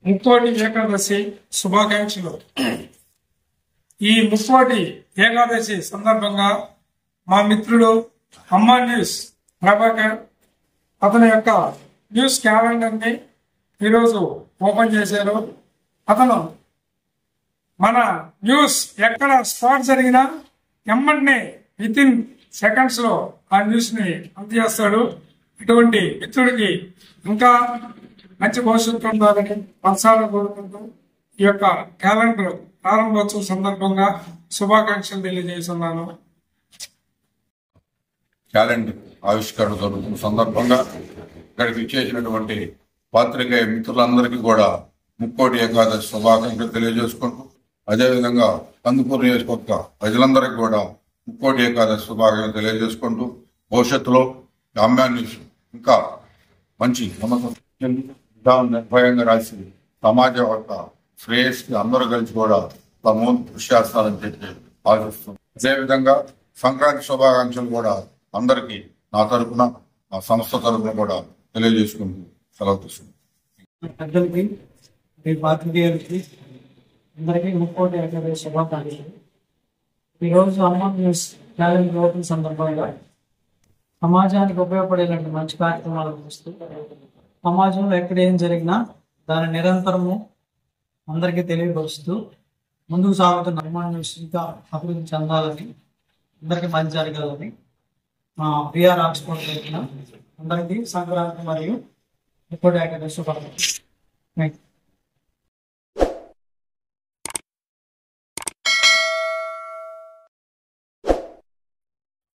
ముక్కోటి ఏకాదశి శుభాకాంక్షలు. ఈ ముక్కోటి ఏకాదశి సందర్భంగా మా మిత్రుడు అమ్మా న్యూస్ ప్రభాకర్ అతని యొక్క న్యూస్ క్యాలెండర్ ని ఈరోజు ఓపెన్ చేశారు. అతను మన న్యూస్ ఎక్కడ స్పాట్ జరిగినా ఎమ్మటినే విత్ ఇన్ సెకండ్స్ లో ఆ న్యూస్ ని అందజేస్తాడు. ఇటువంటి మిత్రుడికి ఇంకా మంచి భవిష్యత్తు ఉండాలని మనసారా కోరుకుంటూ ఈ యొక్క క్యాలెండర్ ప్రారంభోత్సవం సందర్భంగా శుభాకాంక్షలు తెలియజేస్తున్నాను. క్యాలెండర్ ఆవిష్కరణ జరుగుతున్న సందర్భంగా ఇక్కడికి ఇచ్చేసినటువంటి పాత్రికేయ మిత్రులందరికీ కూడా ముక్కోటి ఏకాదశి శుభాకాంక్షలు తెలియజేసుకుంటూ, అదేవిధంగా కందుకూరు నియోజకవర్గ ప్రజలందరికీ కూడా ముక్కోటి ఏకాదశి శుభాకాంక్షలు తెలియజేసుకుంటూ, భవిష్యత్తులో అమ్మాయిని ఇంకా మంచి నిర్భయంగా రాసి సమాజ యొక్క శ్రేయస్కి అందరూ కలిసి కూడా తమ కృషి చేస్తారని చెప్పి ఆశిస్తున్నాం. అదేవిధంగా సంక్రాంతి శుభాకాంక్షలు కూడా అందరికీ నా తరఫున, నా సంస్థ తరఫున కూడా తెలియజేసుకుంటూ సెలవు తీసుకుంటాం. పెద్దలకి, మీ పాత్రికేయులకి అందరికీ ముక్కోటి ఏకాదశి శుభాకాంక్షలు. ఈరోజు అమ్మా న్యూస్ క్యాలెండర్ ఓపెన్ సందర్భంగా సమాజానికి ఉపయోగపడేలాంటి మంచి కార్యక్రమాలు చూస్తూ సమాజంలో ఎక్కడ ఏం జరిగినా దాన్ని నిరంతరము అందరికీ తెలియపరుస్తూ ముందుకు సాగుతున్న అమ్మా న్యూస్ ఇంకా అభివృద్ధి చెందాలని, అందరికీ మంచి జరగాలని మా బిఆర్ ఆక్స్ఫోర్డ్ తరఫున అందరికీ సంక్రాంతి మరియు ముక్కోటి ఏకాదశి శుభాకాంక్షలు.